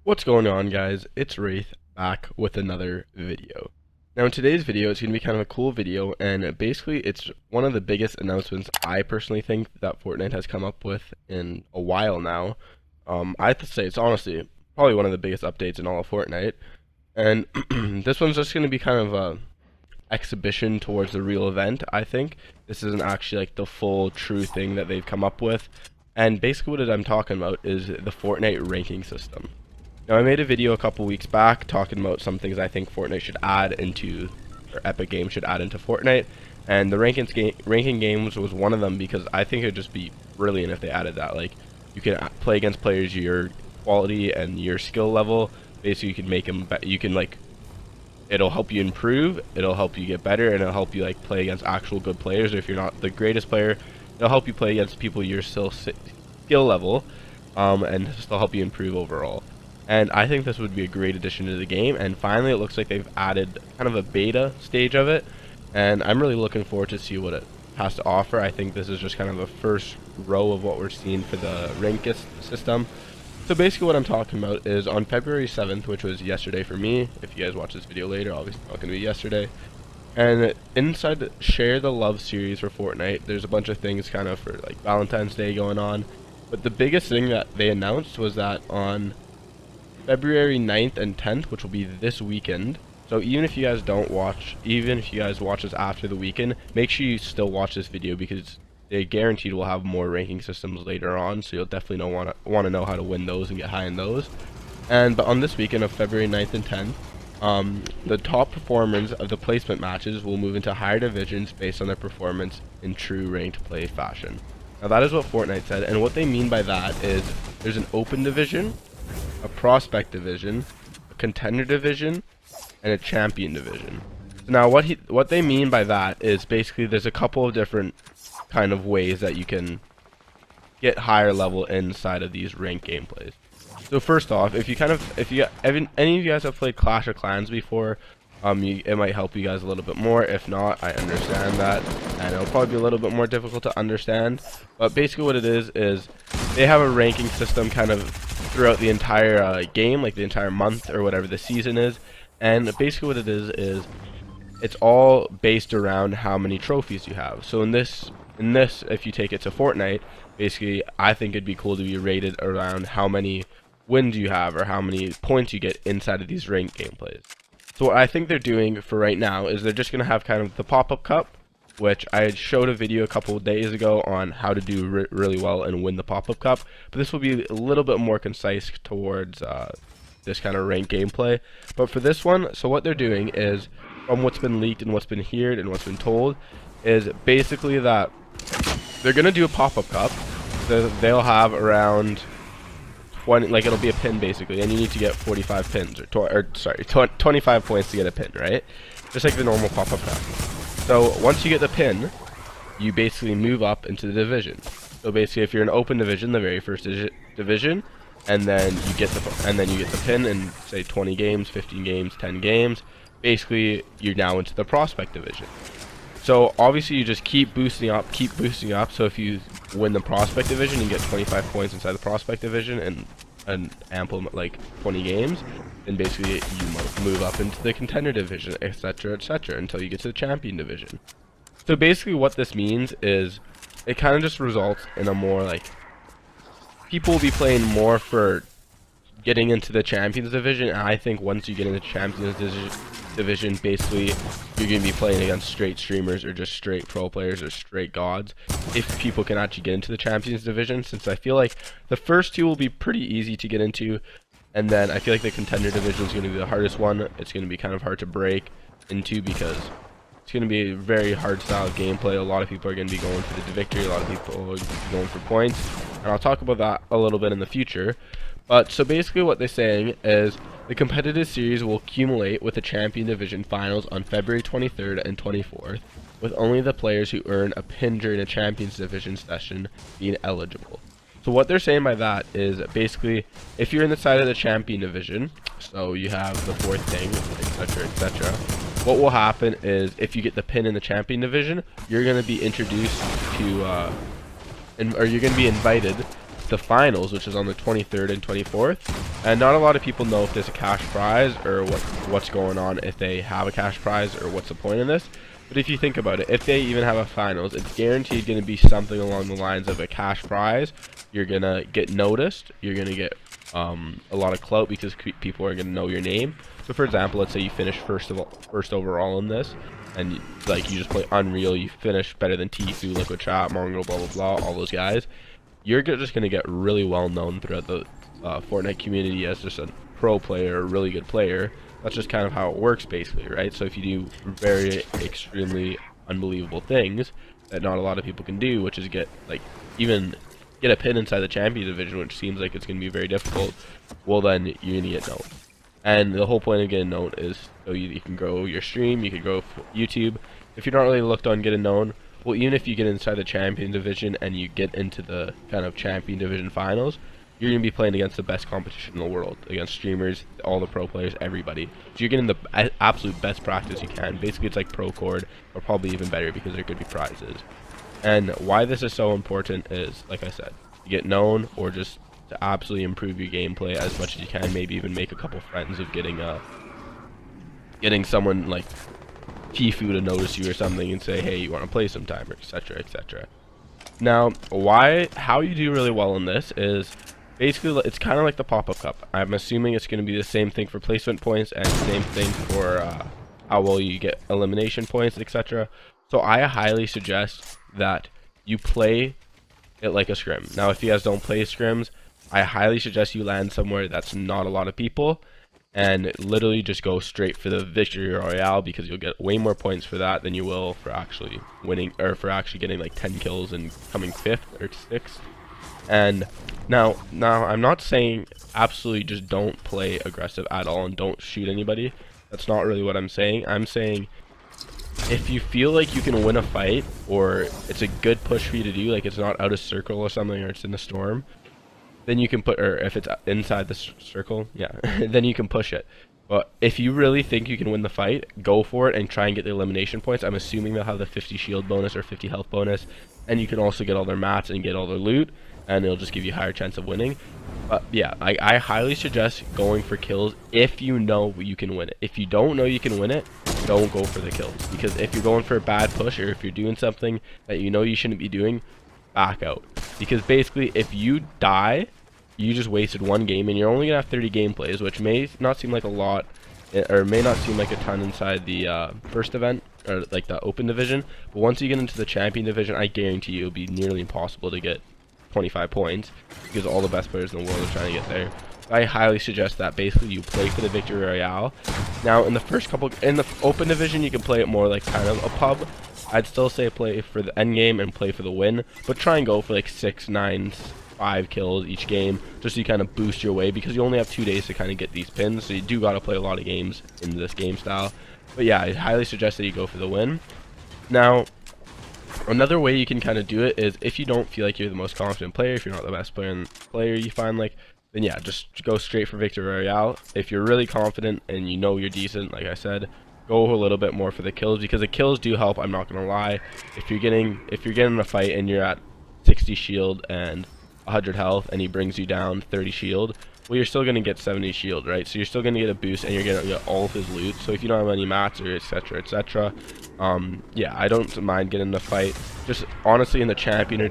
What's going on, guys? It's Wraith back with another video. Now in today's video it's going to be kind of a cool video, and basically it's one of the biggest announcements I personally think that Fortnite has come up with in a while now. I have to say it's honestly probably one of the biggest updates in all of Fortnite, and this one's just going to be kind of a exhibition towards the real event. I think this isn't actually like the full true thing that they've come up with, and basically what I'm talking about is the Fortnite ranking system. Now, I made a video a couple weeks back talking about some things I think Fortnite should add into, or Epic Games should add into Fortnite, and the ranking games was one of them, because I think it would just be brilliant if they added that. Like, you can play against players your quality and your skill level. Basically, you can make them, you can like, it'll help you improve, it'll help you get better, and it'll help you like play against actual good players. Or if you're not the greatest player, it'll help you play against people your skill level, and still help you improve overall. And I think this would be a great addition to the game, and finally it looks like they've added kind of a beta stage of it, and I'm really looking forward to see what it has to offer. I think this is just kind of the first row of what we're seeing for the rank system. So basically what I'm talking about is on February 7th, which was yesterday for me. If you guys watch this video later, obviously it's not going to be yesterday. And inside the Share the Love series for Fortnite, there's a bunch of things kind of for like Valentine's Day going on. But the biggest thing that they announced was that on February 9th and 10th, which will be this weekend. So even if you guys watch this after the weekend, make sure you still watch this video, because they guaranteed will have more ranking systems later on. So you'll definitely want to know how to win those and get high in those. But on this weekend of February 9th and 10th, the top performers of the placement matches will move into higher divisions based on their performance in true ranked play fashion. Now that is what Fortnite said, and what they mean by that is there's an open division, a prospect division, a contender division, and a champion division. So now what they mean by that is basically there's a couple of different kind of ways that you can get higher level inside of these ranked gameplays. So first off, if any of you guys have played Clash of Clans before, it might help you guys a little bit more. If not, I understand that, and it'll probably be a little bit more difficult to understand. But basically what it is they have a ranking system kind of throughout the entire game, like the entire month or whatever the season is. And basically what it is it's all based around how many trophies you have. So in this, if you take it to Fortnite, basically I think it'd be cool to be rated around how many wins you have or how many points you get inside of these ranked gameplays. So what I think they're doing for right now is they're just going to have kind of the Popup Cup, which I showed a video a couple of days ago on how to do really well and win the Popup Cup. But this will be a little bit more concise towards this kind of ranked gameplay. But for this one, so what they're doing is, from what's been leaked and what's been heard and what's been told, is basically that they're going to do a Popup Cup. So they'll have around 20, like it'll be a pin basically, and you need to get 45 pins, or 25 points to get a pin, right? Just like the normal Popup Cup. So once you get the pin, you basically move up into the division. So basically, if you're in open division, the very first division, and then you get the pin in say 20 games, 15 games, 10 games, basically you're now into the prospect division. So obviously you just keep boosting up. So if you win the prospect division, you get 25 points inside the prospect division and an ample like 20 games, then basically you move up into the contender division, etc., until you get to the champion division. So basically what this means is it kind of just results in a more like, people will be playing more for getting into the champions division, and I think once you get into champions division, basically you're going to be playing against straight streamers or just straight pro players or straight gods, if people can actually get into the champions division, since I feel like the first two will be pretty easy to get into, and then I feel like the contender division is going to be the hardest one. It's going to be kind of hard to break into, because it's going to be a very hard style of gameplay. A lot of people are going to be going for the victory, a lot of people are going to be going for points, and I'll talk about that a little bit in the future. But so basically what they're saying is the competitive series will accumulate with the Champion Division Finals on February 23rd and 24th, with only the players who earn a pin during a Champions Division session being eligible. So what they're saying by that is basically, if you're in the side of the Champion Division, so you have the fourth thing, etc., what will happen is if you get the pin in the Champion Division, you're going to be introduced to, or you're going to be invited the finals, which is on the 23rd and 24th. And not a lot of people know if there's a cash prize or what's going on, if they have a cash prize or what's the point of this. But if you think about it, if they even have a finals, it's guaranteed going to be something along the lines of a cash prize. You're going to get noticed. You're going to get a lot of clout because people are going to know your name. So for example, let's say you finish first overall in this, and like you just play Unreal, you finish better than Tfue, Liquid Trap, Mongo, blah blah blah, all those guys. You're just going to get really well known throughout the Fortnite community as just a pro player, a really good player. That's just kind of how it works basically, right? So if you do very extremely unbelievable things that not a lot of people can do, which is even get a pin inside the champion division, which seems like it's going to be very difficult, well then you're going to get known. And the whole point of getting known is so you can grow your stream, you can grow YouTube. If you're not really looked on getting known, well, even if you get inside the champion division and you get into the kind of champion division finals, you're going to be playing against the best competition in the world, against streamers, all the pro players, everybody. So you're getting the absolute best practice you can. Basically, it's like pro cord, or probably even better because there could be prizes. And why this is so important is, like I said, to get known or just to absolutely improve your gameplay as much as you can. Maybe even make a couple friends of getting someone like Tfue to notice you or something and say, hey, you want to play sometime, or etc, etc. Now, how you do really well in this is basically it's kind of like the Popup Cup. I'm assuming it's going to be the same thing for placement points and same thing for how well you get elimination points, etc. So I highly suggest that you play it like a scrim. Now, if you guys don't play scrims, I highly suggest you land somewhere that's not a lot of people and literally just go straight for the victory royale, because you'll get way more points for that than you will for actually winning, or for actually getting like 10 kills and coming 5th or 6th. And now I'm not saying absolutely just don't play aggressive at all and don't shoot anybody. That's not really what I'm saying. I'm saying if you feel like you can win a fight, or it's a good push for you to do, like it's not out of circle or something, or it's in the storm, then you can or if it's inside the circle, yeah, then you can push it. But if you really think you can win the fight, go for it and try and get the elimination points. I'm assuming they'll have the 50 shield bonus or 50 health bonus, and you can also get all their mats and get all their loot, and it'll just give you a higher chance of winning. But yeah, I highly suggest going for kills if you know you can win it. If you don't know you can win it, don't go for the kills, because if you're going for a bad push, or if you're doing something that you know you shouldn't be doing, back out. Because basically, if you die, you just wasted one game, and you're only gonna have 30 gameplays, which may not seem like a lot, or may not seem like a ton inside the first event, or like the open division. But once you get into the champion division, I guarantee you it'll be nearly impossible to get 25 points, because all the best players in the world are trying to get there. I highly suggest that basically you play for the victory royale. Now in the open division, you can play it more like kind of a pub. I'd still say play for the end game and play for the win, but try and go for like 6, 9, 5 kills each game, just so you kind of boost your way, because you only have 2 days to kind of get these pins, so you do got to play a lot of games in this game style. But yeah, I highly suggest that you go for the win. Now, another way you can kind of do it is if you don't feel like you're the most confident player, if you're not the best player you find, like, then yeah, just go straight for victory royale. If you're really confident and you know you're decent, like I said, go a little bit more for the kills, because the kills do help. I'm not gonna lie. If you're getting in a fight and you're at 60 shield and 100 health, and he brings you down 30 shield, well, you're still gonna get 70 shield, right? So you're still gonna get a boost, and you're gonna get all of his loot. So if you don't have any mats or etc, etc, yeah, I don't mind getting in the fight. Just honestly, in the champion or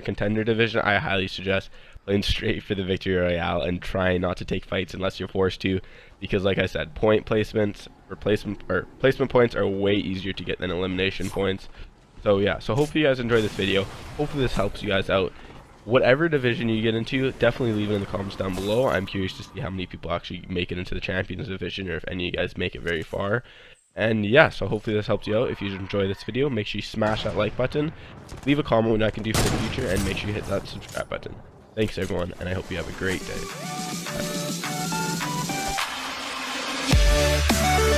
contender division, I highly suggest playing straight for the victory royale and trying not to take fights unless you're forced to, because like I said, point placements or placement points are way easier to get than elimination points. So yeah, so hopefully you guys enjoyed this video. Hopefully this helps you guys out. Whatever division you get into, definitely leave it in the comments down below. I'm curious to see how many people actually make it into the champions division, or if any of you guys make it very far. And yeah, so hopefully this helps you out. If you enjoy this video, make sure you smash that like button, leave a comment what I can do for the future, and make sure you hit that subscribe button. Thanks everyone, and I hope you have a great day. Bye.